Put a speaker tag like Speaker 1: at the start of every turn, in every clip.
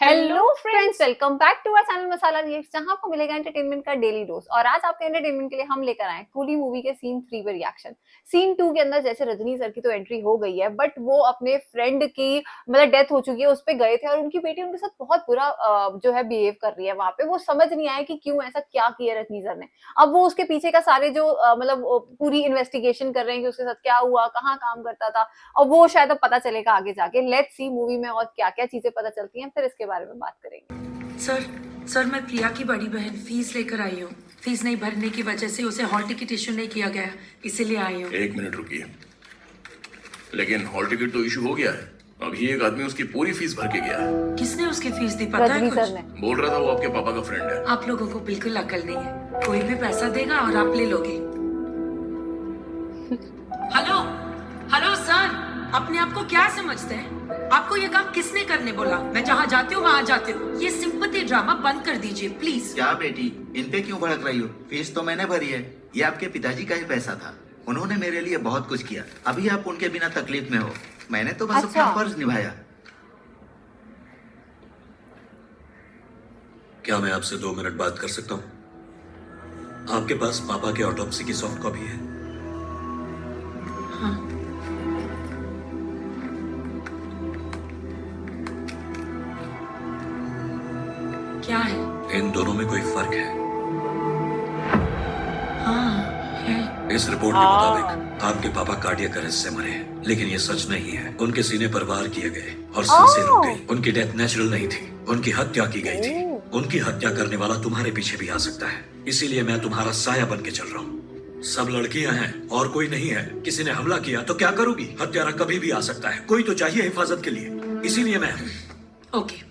Speaker 1: Hello friends, welcome back to our channel masala reacts, जहां आपको मिलेगा एंटरटेनमेंट का डेली डोज। और आज आपके एंटरटेनमेंट के लिए हम लेकर आए कूली मूवी के सीन 3 पे रिएक्शन। सीन 2 के अंदर जैसे रजनी सर की तो एंट्री हो गई है, बट वो अपने फ्रेंड की मतलब डेथ हो चुकी है, उस पे गए थे और उनकी बेटी उनके साथ बहुत बुरा जो है बिहेव कर रही है। वहां पे वो समझ नहीं आया कि क्यों ऐसा क्या किया रजनी सर ने। अब वो उसके पीछे का सारे जो मतलब पूरी इन्वेस्टिगेशन कर रहे हैं कि उसके साथ क्या हुआ, कहाँ काम करता था, और वो शायद अब पता चलेगा आगे जाके। लेट्स सी मूवी में और क्या क्या चीजें पता चलती हैं, फिर इसके बारे में बात करेंगे।
Speaker 2: सर सर मैं प्रिया की बड़ी बहन फीस लेकर आई हूँ। फीस नहीं भरने की वजह से उसे हॉल टिकट इश्यू नहीं किया गया, इसीलिए आई हूँ।
Speaker 3: एक मिनट रुकिए, लेकिन हॉल टिकट तो इशू हो गया है। अभी एक आदमी उसकी पूरी फीस भर के गया है।
Speaker 2: किसने उसकी फीस दी पता है
Speaker 1: रजनी
Speaker 2: कुछ?
Speaker 1: सर ने।
Speaker 3: बोल रहा था वो आपके पापा का फ्रेंड है।
Speaker 2: आप लोगों को बिल्कुल अकल नहीं है, कोई भी पैसा देगा और आप ले लोगे। हेलो हेलो सर, अपने आप को क्या समझते हैं? आपको ये काम किसने करने बोला? मैं जहाँ जाती हूँ वहाँ जाती हूँ। ये सिंपैथी ड्रामा बंद कर दीजिए प्लीज।
Speaker 4: क्या बेटी, इन पे क्यों भड़क रही हो? फीस तो मैंने भरी है, ये आपके पिताजी का ही पैसा था। उन्होंने मेरे लिए बहुत कुछ किया, अभी आप उनके बिना तकलीफ में हो। मैंने तो बस
Speaker 1: अच्छा।
Speaker 4: अपना फर्ज निभाया।
Speaker 5: क्या मैं आपसे 2 मिनट बात कर सकता हूँ? आपके पास पापा के ऑटोप्सी की सॉफ्ट कॉपी है?
Speaker 2: हाँ। क्या है?
Speaker 5: इन दोनों में कोई फर्क है?
Speaker 2: हाँ है।
Speaker 5: इस रिपोर्ट के मुताबिक आपके पापा कार्डियक अरेस्ट से मरे हैं, लेकिन ये सच नहीं है। उनके सीने पर वार किए गए और सांसें रुक गई। उनकी डेथ नेचुरल नहीं थी, उनकी हत्या की गई थी। उनकी हत्या करने वाला तुम्हारे पीछे भी आ सकता है, इसीलिए मैं तुम्हारा साया बन के चल रहा हूँ। सब लड़कियां हैं और कोई नहीं है। किसी ने हमला किया तो क्या करोगी? हत्यारा कभी भी आ सकता है, कोई तो चाहिए हिफाजत के लिए, इसीलिए मैं
Speaker 2: ओके,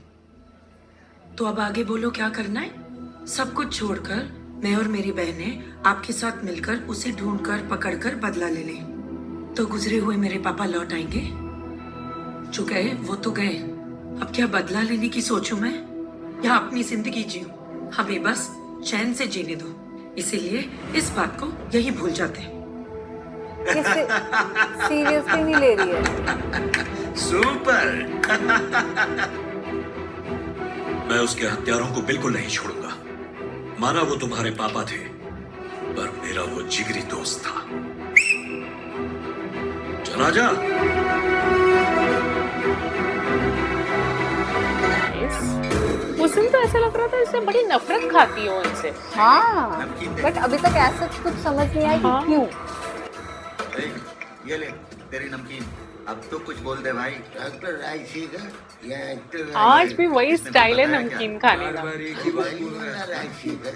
Speaker 2: तो अब आगे बोलो क्या करना है? सब कुछ छोड़कर मैं और मेरी बहनें आपके साथ मिलकर उसे ढूंढकर पकड़कर बदला ले लें। तो गुजरे हुए मेरे पापा लौट आएंगे। जो गए वो तो गए, अब क्या बदला लेने की सोचूं मैं या अपनी जिंदगी जीऊं? हमें बस चैन से जीने दो, इसीलिए इस बात को यही भूल जाते हैं।
Speaker 1: सीरियसली नहीं ले रही है।
Speaker 4: सुपर।
Speaker 5: मैं उसके हत्यारों को बिल्कुल नहीं छोड़ूंगा। माना वो तुम्हारे पापा थे, पर मेरा वो जिगरी दोस्त था। चला जा।
Speaker 6: उस दिन तो ऐसा लग रहा था जैसे बड़ी नफरत खाती हो इनसे।
Speaker 1: हाँ,
Speaker 4: नमकीन दे।
Speaker 1: बट अभी तक ऐसा कुछ समझ नहीं आया
Speaker 6: हाँ।
Speaker 1: कि क्यों।
Speaker 4: ए, ये ले तेरी नमकीन। अब तो कुछ बोल दे भाई। डॉक्टर राइसीगर या एक्टर
Speaker 6: आज भी वही
Speaker 4: इसने
Speaker 6: स्टाइल है
Speaker 4: बताया
Speaker 6: नमकीन
Speaker 4: क्या?
Speaker 6: खाने का।
Speaker 4: वही वाला राइसीगर।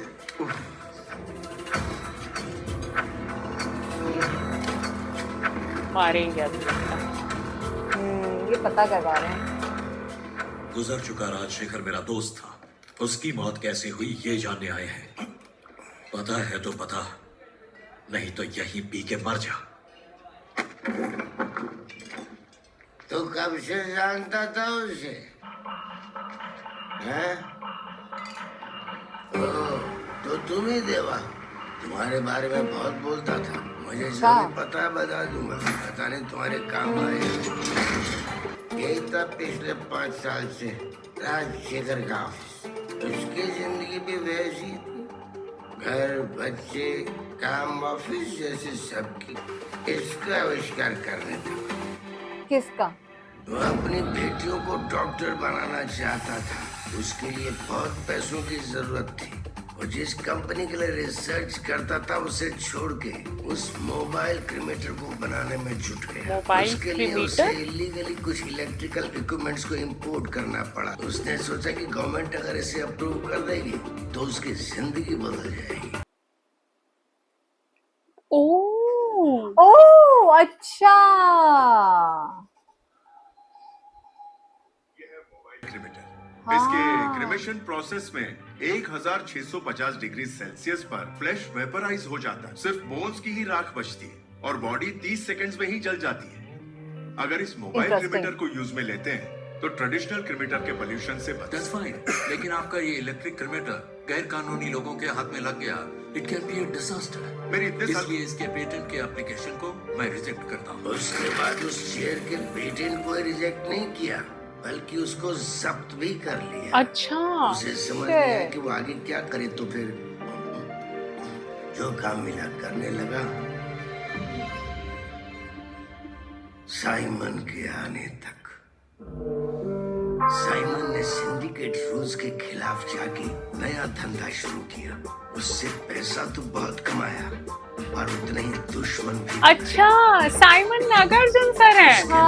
Speaker 6: मारेंगे अभी लगता।
Speaker 1: ये पता करवा रहे हैं।
Speaker 5: गुजर चुका राजशेखर मेरा दोस्त था, उसकी मौत कैसे हुई ये जानने आए हैं। पता है तो पता, नहीं तो यहीं पी के मर जा।
Speaker 7: तो कब से जानता था उसे? हैं? ओह, तो तुम ही देवा। तुम्हारे बारे में बहुत बोलता था, मुझे जो भी पता बता दूंगा। पता नहीं तुम्हारे काम आए। यही था पिछले 5 साल से राजशेखर का ऑफिस। उसकी जिंदगी भी वैसी थी, घर बच्चे काम ऑफिस जैसे सबकी। इसका आविष्कार करने था।
Speaker 1: किसका?
Speaker 7: वो अपनी बेटियों को डॉक्टर बनाना चाहता था। उसके लिए बहुत पैसों की जरूरत थी। और जिस कंपनी के लिए रिसर्च करता था उसे छोड़ के उस मोबाइल क्रीमेटर को बनाने में जुट गया।
Speaker 6: मोबाइल
Speaker 7: उसके लिए उसे
Speaker 6: क्रीमेटर?
Speaker 7: इलीगली कुछ इलेक्ट्रिकल इक्विपमेंट्स को इंपोर्ट करना पड़ा। उसने सोचा कि गवर्नमेंट अगर इसे अप्रूव कर देगी तो उसकी जिंदगी बदल जाएगी।
Speaker 6: ओह,
Speaker 1: ओह अच्छा।
Speaker 8: क्रीमेटर।
Speaker 1: हाँ।
Speaker 8: इसके क्रीमेशन प्रोसेस में 1650 डिग्री सेल्सियस पर फ्लैश वेपराइज हो जाता है। सिर्फ बोन्स की ही राख बचती है और बॉडी 30 सेकंड्स में ही जल जाती है। अगर इस मोबाइल
Speaker 1: Interesting.
Speaker 8: क्रीमेटर को यूज में लेते हैं तो ट्रेडिशनल क्रीमेटर के पोल्यूशन से बच
Speaker 5: That's fine, लेकिन आपका ये इलेक्ट्रिक क्रीमेटर गैर कानूनी लोगों के हाथ में लग गया, it can be a disaster.
Speaker 8: मेरी इतने साल
Speaker 5: इसलिए इसके पेटेंट के एप्लीकेशन को मैं रिजेक्ट करता हूँ।
Speaker 7: उसके बाद उस शेयर के पेटेंट को रिजेक्ट नहीं किया, बल्कि उसको जब्त भी कर लिया।
Speaker 6: अच्छा।
Speaker 7: उसे समझ नहीं आया कि वो आगे क्या करे, तो फिर जो काम मिला करने लगा। साइमन के आने तक साइमन ने सिंडिकेट रूल्स के खिलाफ जाके नया धंधा शुरू किया। उससे पैसा तो बहुत कमाया और उतने ही दुश्मन भी।
Speaker 6: अच्छा, साइमन नागार्जुन सर है।
Speaker 7: दुश्मनों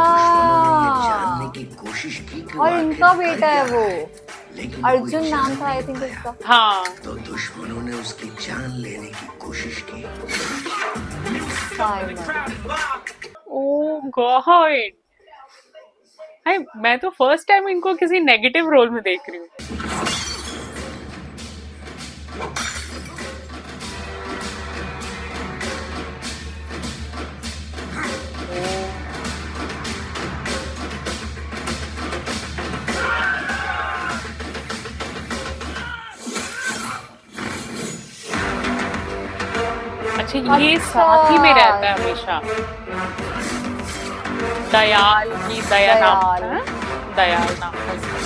Speaker 7: ने ये जानने की कोशिश की कि वो
Speaker 1: और
Speaker 7: आखिर
Speaker 1: इनका
Speaker 7: कर
Speaker 1: बेटा है
Speaker 7: क्या
Speaker 1: वो,
Speaker 7: लेकिन
Speaker 1: अर्जुन
Speaker 7: कोई
Speaker 1: नाम
Speaker 7: जान
Speaker 1: था आई
Speaker 7: नहीं
Speaker 1: थिंक
Speaker 7: पाया।
Speaker 1: उसका।
Speaker 6: हाँ।
Speaker 7: तो दुश्मनों ने उसकी जान लेने की कोशिश की।
Speaker 1: साइमन।
Speaker 6: ओह गॉड, मैं तो फर्स्ट टाइम इनको किसी नेगेटिव रोल में देख रही हूँ। अच्छा, ये साथ ही में रहता है हमेशा। दयाल की दया नाम
Speaker 1: दयाल।
Speaker 6: था, दयाल नाम था इसका।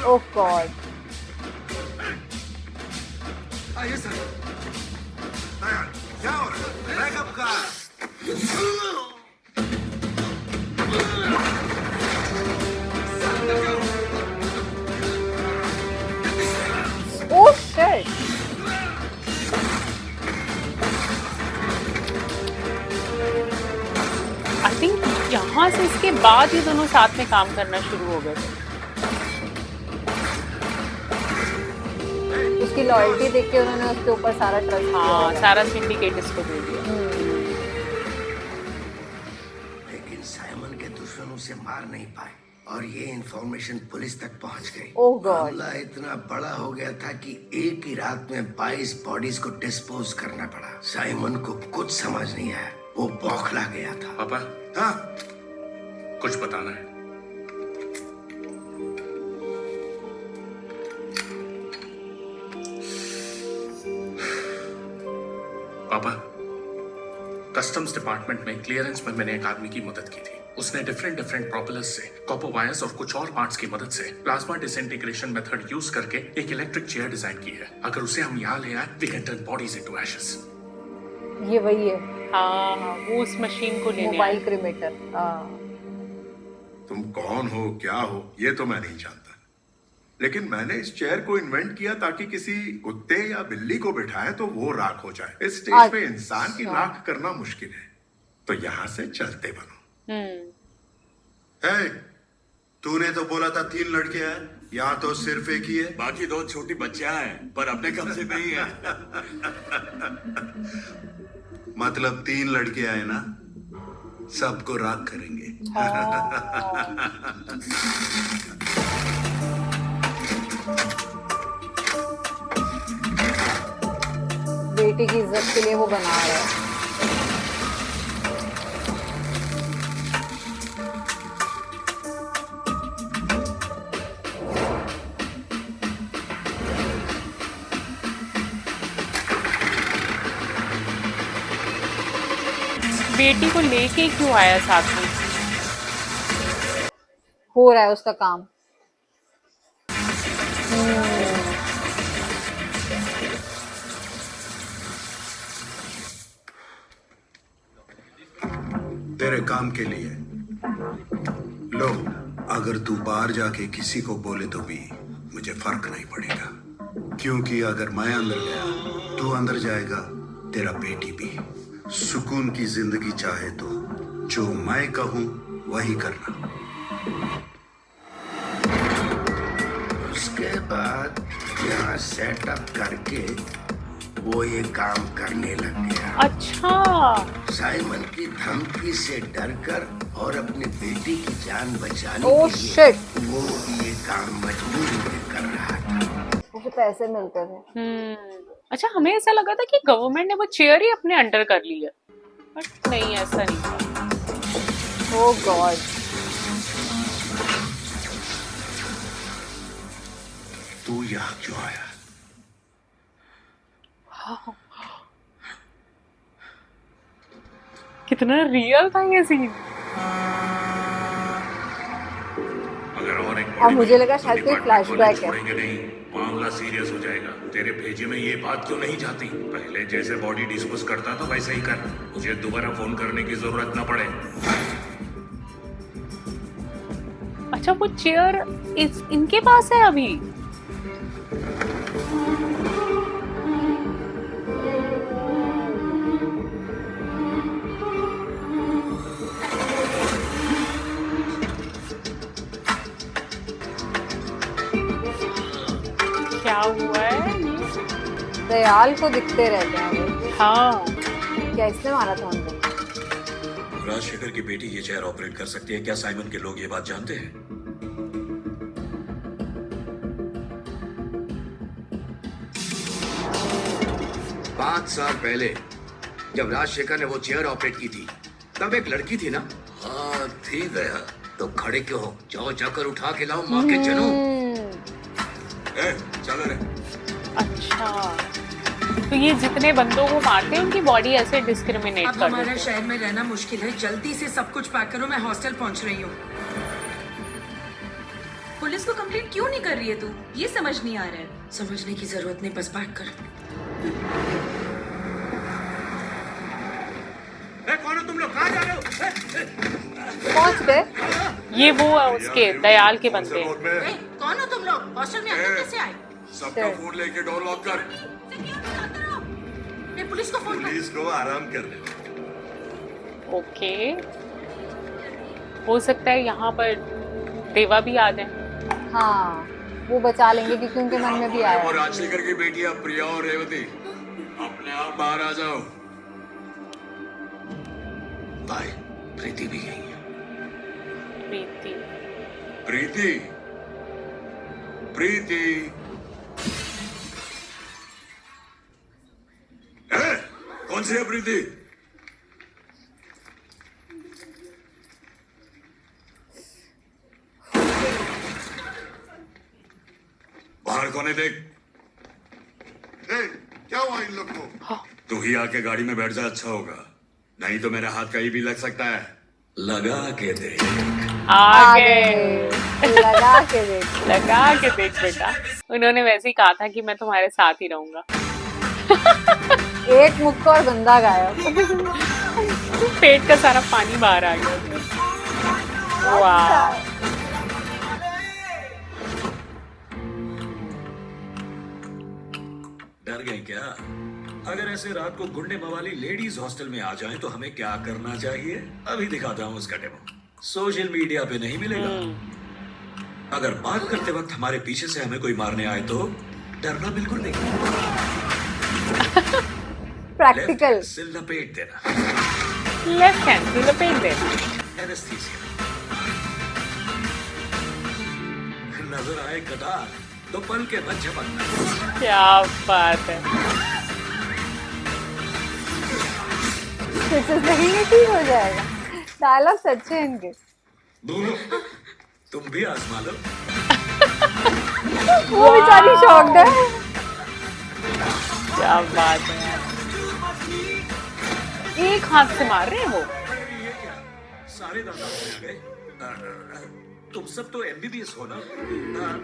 Speaker 1: ओह गॉड।
Speaker 8: आइए सर। क्या हो रहा है? बैकअप का।
Speaker 1: Oh shit.
Speaker 6: आई थिंक यहाँ से इसके बाद ये दोनों साथ में काम करना शुरू हो गए थे।
Speaker 1: उसकी लॉयल्टी देख के उन्होंने उसके ऊपर सारा ट्रस्ट किया
Speaker 6: हाँ,
Speaker 1: होगा।
Speaker 6: सारा सिंडिकेट इसको दे दिया।
Speaker 7: लेकिन साइमन के दुश्मन उसे मार नहीं पाए और ये इंफॉर्मेशन पुलिस तक पहुंच गई।
Speaker 1: ओह गॉड।
Speaker 7: मामला इतना बड़ा हो गया था कि एक ही रात में 22 बॉडीज को डिस्पोज करना पड़ा। साइमन को कुछ समझ नहीं आया, वो बौखला गया था।
Speaker 3: पापा,
Speaker 8: हाँ,
Speaker 3: कुछ बताना है। पापा, कस्टम्स डिपार्टमेंट में क्लियरेंस में मैंने एक आदमी की मदद की थी। उसने डिफरेंट प्रोपेलर्स से, कॉपर वायर्स और कुछ और पार्ट्स की मदद से प्लाज्मा डिसइंटीग्रेशन मेथड यूज करके एक इलेक्ट्रिक चेयर डिजाइन की है। अगर उसे हम यहाँ ले आए, we can turn bodies into ashes.
Speaker 1: ये वही है,
Speaker 6: हाँ, वो उस मशीन को लेने
Speaker 1: मोबाइल
Speaker 6: आए।
Speaker 1: क्रिमेटर।
Speaker 8: तुम कौन हो, क्या हो, ये तो मैं नहीं जानता, लेकिन मैंने इस चेयर को इन्वेंट किया ताकि किसी कुत्ते या बिल्ली को बिठाए तो वो राख हो जाए। इस स्टेज पे इंसान की राख करना मुश्किल है, तो यहाँ से चलते बनो।
Speaker 9: है, तूने तो बोला था 3 लड़के हैं, यहाँ तो सिर्फ एक ही है।
Speaker 5: बाकी 2 छोटी बच्चियां हैं, पर अपने कब्जे में ही है।
Speaker 9: मतलब 3 लड़के आए ना, सबको राख करेंगे।
Speaker 1: बेटी की इज्जत के लिए वो बना रहा है।
Speaker 6: बेटी को लेके क्यों आया साथ में?
Speaker 1: हो रहा है उसका काम।
Speaker 9: तेरे काम के लिए लो, अगर तू बाहर जाके किसी को बोले तो भी मुझे फर्क नहीं पड़ेगा, क्योंकि अगर मैं अंदर गया, तू अंदर जाएगा, तेरा बेटी भी। सुकून की जिंदगी चाहे तो जो मैं कहूं वही करना।
Speaker 7: उसके बाद यहाँ सेटअप करके वो ये काम करने लग गया।
Speaker 6: अच्छा,
Speaker 7: साइमन की धमकी से डरकर और अपनी बेटी की जान बचाने
Speaker 1: ओह
Speaker 7: के लिए
Speaker 1: शिट।
Speaker 7: वो ये काम मजबूरी में कर रहा था।
Speaker 1: उसे पैसे मिलते थे।
Speaker 6: अच्छा, हमें ऐसा लगा था कि गवर्नमेंट ने वो चेयर ही अपने अंडर कर ली है, बट नहीं, ऐसा नहीं था।
Speaker 1: ओह गॉड।
Speaker 9: तू यहाँ क्यों आया?
Speaker 6: कितना रियल था ये सीन।
Speaker 3: अगर और एक
Speaker 1: और मुझे लगा शायद कोई फ्लैशबैक है।
Speaker 3: छोड़ेंगे नहीं, मामला सीरियस हो जाएगा। तेरे भेजे में ये बात क्यों नहीं जाती? पहले जैसे बॉडी डिस्पोज करता तो वैसे ही कर, मुझे दोबारा फोन करने की जरूरत न पड़े।
Speaker 6: अच्छा वो चेयर इनके पास है अभी। क्या हुआ है?
Speaker 1: दयाल को दिखते रहते हैं वो।
Speaker 6: हाँ
Speaker 1: क्या इसने मारा था उनको?
Speaker 5: राजशेखर की बेटी ये चेयर ऑपरेट कर सकती है, क्या साइमन के लोग ये बात जानते हैं?
Speaker 7: पाँच साल पहले जब राजशेखर ने वो चेयर ऑपरेट की थी तब एक लड़की थी ना? हाँ थी गया। तो खड़े क्यों हो? जाओ जाकर उठा के लाओ माँ के जनों।
Speaker 8: चलो रे।
Speaker 6: अच्छा तो ये जितने बंदों को मारते हैं उनकी बॉडी ऐसे डिस्क्रिमिनेट
Speaker 2: अब
Speaker 6: कर
Speaker 2: हमारे
Speaker 6: देते हैं।
Speaker 2: शहर में रहना मुश्किल है। जल्दी से सब कुछ पैक करो, मैं हॉस्टल पहुंच रही हूँ।
Speaker 10: पुलिस को कंप्लेंट क्यों नहीं कर रही है तू? ये समझ नहीं आ रहा है।
Speaker 2: समझने की जरूरत नहीं, बस पैक कर।
Speaker 7: कौन हो तुम लोग? कहाँ जा रहे हो?
Speaker 1: पहुंच गए।
Speaker 6: ये वो है उसके दयाल के बंदे हैं।
Speaker 2: कौन हो तुम लोग? हॉस्टल में अंदर कैसे आए?
Speaker 8: सबका फोन लेके डोर लॉक कर।
Speaker 2: मैं पुलिस को फोन कर।
Speaker 8: पुलिस को आराम करने।
Speaker 6: ओके हो सकता है यहाँ पर देवा भी आ जाए।
Speaker 1: हाँ वो बचा लेंगे क्योंकि उनके मन में भी आया
Speaker 8: और
Speaker 1: है।
Speaker 8: राजशेखर की बेटियां प्रिया और रेवती अपने आप बाहर आ जाओ।
Speaker 7: भाई प्रीति भी यही है।
Speaker 6: प्रीति
Speaker 8: प्रीति प्रीति कौन सी है प्रीति? बाहर कौन है? देख। क्या हुआ इन लोग को? तू ही आके गाड़ी में बैठ जा, अच्छा होगा। नहीं तो मेरे हाथ कहीं भी लग सकता है।
Speaker 5: लगा के दे।
Speaker 6: आ गए।
Speaker 1: लगा के देख।
Speaker 6: लगा के देख बेटा। उन्होंने वैसे ही कहा था कि मैं तुम्हारे साथ ही रहूंगा।
Speaker 1: एक मुक्का और बंदा गायब।
Speaker 6: पेट का सारा पानी बाहर आ गया। वाह
Speaker 5: डर गए क्या? अगर ऐसे रात को गुंडे मवाली लेडीज हॉस्टल में आ जाएं तो हमें क्या करना चाहिए? अभी दिखाता हूँ उसका डेमो। सोशल मीडिया पे नहीं मिलेगा। अगर बात करते वक्त हमारे पीछे से हमें कोई मारने आए तो डरना बिल्कुल नहीं।
Speaker 1: प्रैक्टिकल।
Speaker 5: से लपेट देना।
Speaker 6: लेफ्ट हैंड से लपेट देना।
Speaker 5: एनेस्थीसिया। नजर आए कटार तो पल के मत झपकना।
Speaker 6: क्या बात है।
Speaker 1: स्विचेस लगेंगे ठीक हो जाएगा। डायलॉग अच्छे हैं इनके।
Speaker 5: तुम भी आजमा लो।
Speaker 1: वो बेचारी शॉक्ड है।
Speaker 6: क्या बात है। एक हाथ से मार रहे हैं वो।
Speaker 5: ये क्या? सारे दादा आ गए। तुम सब तो एमबीबीएस हो ना?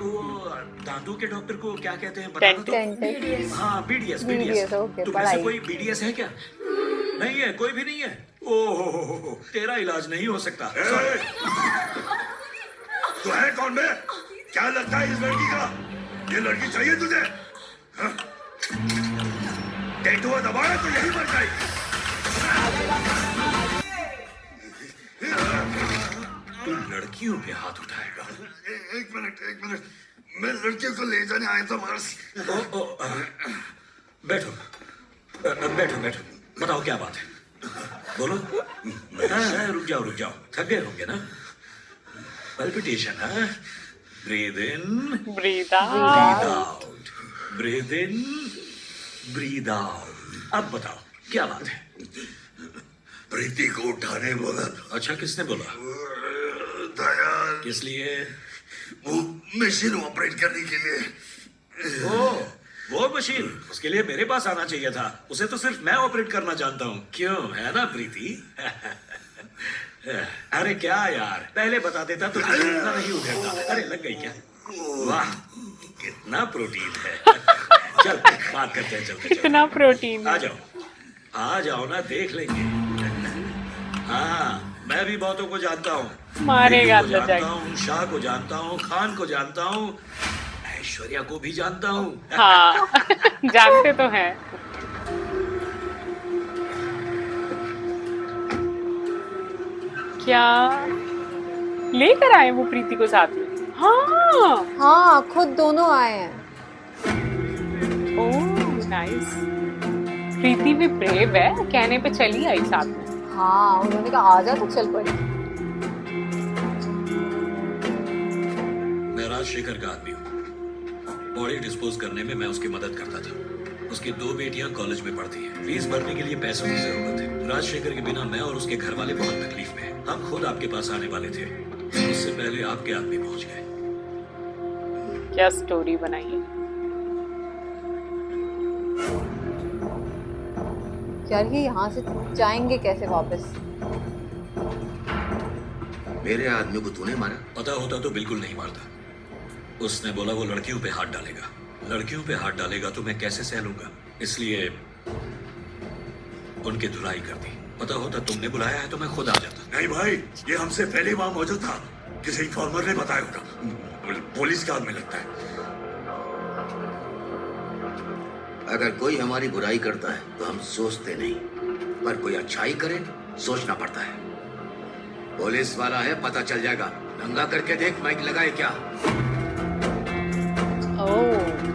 Speaker 5: वो दांतों के डॉक्टर को क्या कहते हैं बता दो।
Speaker 1: डेंटिस्ट।
Speaker 5: हाँ बीडीएस
Speaker 1: BDS, ओके,
Speaker 5: तुम्हें से
Speaker 1: पढ़ाई।
Speaker 5: कोई बीडीएस है क्या? नहीं है, कोई भी नहीं है। ओहो तेरा इलाज नहीं हो सकता।
Speaker 8: तू है कौन बे? क्या लगता है इस लड़की का? ये लड़की चाहिए तुझे? टैटू दबाया तो यही मर जाएगी।
Speaker 5: तू लड़कियों पे हाथ उठाएगा?
Speaker 8: एक मिनट, मैं लड़कियों को ले जाने आया था मार्स।
Speaker 5: बैठो बैठो, बताओ क्या बात है, बोलो। रुक जाओ, थक गए होंगे ना? पल्पिटेशन है। Breathe in,
Speaker 6: breathe
Speaker 5: out, breathe in, breathe out. अब बताओ क्या बात है?
Speaker 8: प्रीति को उठाने बोला।
Speaker 5: अच्छा, किसने बोला?
Speaker 8: दयाल।
Speaker 5: किस लिए?
Speaker 8: वो मशीन ऑपरेट करने के लिए।
Speaker 5: ओ वो मशीन उसके लिए मेरे पास आना चाहिए था। उसे तो सिर्फ मैं ऑपरेट करना जानता हूँ। क्यों, है ना प्रीति? अरे क्या यार, पहले बता देता तो तुझे इतना नहीं उधेड़ता। अरे लग गई क्या? वाह, कितना प्रोटीन है। चल बात करते हैं, चलते
Speaker 6: कितना प्रोटीन।
Speaker 5: आ जाओ ना, देख लेंगे। हाँ, मैं भी बहुतों को जानता हूँ।
Speaker 6: मारेगा
Speaker 5: को जानता हूँ, शाह को जानता हूँ, खान को जानता हूँ, ऐश्वर्या को भी जानता हूँ।
Speaker 6: हाँ जानते तो हैं। क्या लेकर आए वो प्रीति को साथ में? हाँ
Speaker 1: हाँ, खुद दोनों आए हैं।
Speaker 6: Oh nice. प्रीति भी ब्रेव है, कहने पे चली आई साथ में।
Speaker 1: हाँ, उन्होंने कहा आ जा तो चल पड़ी।
Speaker 5: मैं राजशेखर का आदमी हूँ। बॉडी डिस्पोज करने में मैं उसकी मदद करता था। उसकी 2 बेटियां कॉलेज में पढ़ती हैं। फीस भरने के लिए पैसों की जरूरत है। राजशेखर के बिना मैं और उसके घर वाले बहुत तकलीफ में हैं। हम खुद आपके पास आने वाले थे, उससे पहले आपके आदमी पहुंच गए।
Speaker 6: क्या स्टोरी बनाई है
Speaker 1: यार, ये यहाँ से जाएंगे कैसे वापस?
Speaker 7: मेरे आदमी को तूने मारा?
Speaker 5: पता होता तो बिल्कुल नहीं मारता। उसने बोला वो लड़कियों पे हाथ डालेगा। लड़कियों पे हाथ डालेगा तो मैं कैसे सह लूंगा, इसलिए उनकी धुलाई कर दी। पता होता तुमने बुलाया है तो मैं खुद आ जाता। नहीं भाई, ये हमसे पहले वहां मौजूद था। किसी इन्फॉर्मर ने बताया होगा। पुलिस का आदमी लगता है।
Speaker 7: अगर कोई हमारी बुराई करता है तो हम सोचते नहीं, पर कोई अच्छाई करे सोचना पड़ता है। पुलिस वाला है, पता चल जाएगा। दंगा करके देख, माइक लगाए क्या?
Speaker 6: ओह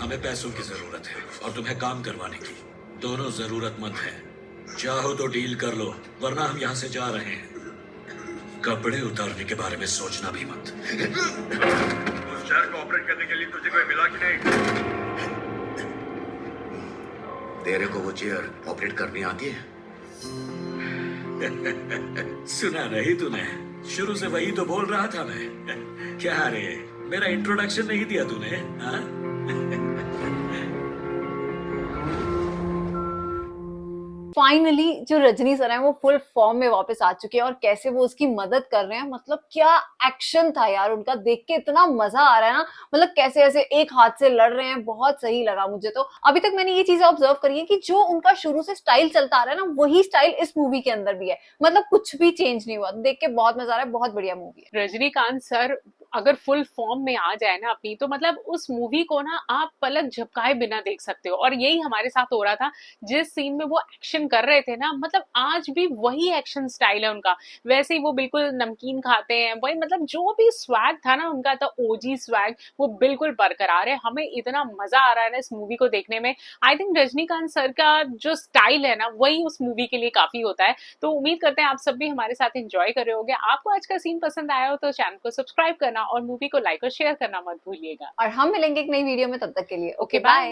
Speaker 5: हमें पैसों की जरूरत है और तुम्हें काम करवाने की। दोनों जरूरतमंद हैं। चाहो तो डील कर लो, वरना हम यहाँ से जा रहे हैं। कपड़े उतारने के बारे में सोचना भी मत। उस शहर को ऑपरेट करने के लिए तुझे कोई मिला कि नहीं?
Speaker 7: तेरे को वो चेयर ऑपरेट करनी आती है?
Speaker 5: सुना नहीं तूने? शुरू से वही तो बोल रहा था मैं। क्या रे, मेरा इंट्रोडक्शन नहीं दिया तूने? हाँ?
Speaker 1: फाइनली जो रजनी सर हैं वो फुल फॉर्म में वापस आ चुके हैं और कैसे वो उसकी मदद कर रहे हैं। मतलब क्या एक्शन था यार उनका, देख के इतना मजा आ रहा है ना। मतलब कैसे ऐसे एक हाथ से लड़ रहे हैं, बहुत सही लगा मुझे तो। अभी तक मैंने ये चीज ऑब्जर्व करी है कि जो उनका शुरू से स्टाइल चलता आ रहा है ना, वही स्टाइल इस मूवी के अंदर भी है। मतलब कुछ भी चेंज नहीं हुआ। देख के बहुत मजा आ रहा है, बहुत बढ़िया मूवी है।
Speaker 6: रजनीकांत सर अगर फुल फॉर्म में आ जाए ना अपनी, तो मतलब उस मूवी को ना आप पलक झपकाए बिना देख सकते हो। और यही हमारे साथ हो रहा था। जिस सीन में वो एक्शन कर रहे थे ना, मतलब आज भी वही एक्शन स्टाइल है उनका। वैसे ही वो बिल्कुल नमकीन खाते हैं, वही मतलब जो भी स्वैग था ना उनका, तो ओजी स्वैग वो बिल्कुल बरकरार है। हमें इतना मजा आ रहा है ना इस मूवी को देखने में। आई थिंक रजनीकांत सर का जो स्टाइल है ना, वही उस मूवी के लिए काफी होता है। तो उम्मीद करते हैं आप सब भी हमारे साथ एंजॉय कर रहे होगे। आपको आज का सीन पसंद आया हो तो चैनल को सब्सक्राइब करना और मूवी को लाइक और शेयर करना मत भूलिएगा।
Speaker 1: और हम मिलेंगे एक नई वीडियो में, तब तक के लिए ओके
Speaker 6: बाय।
Speaker 1: बाय।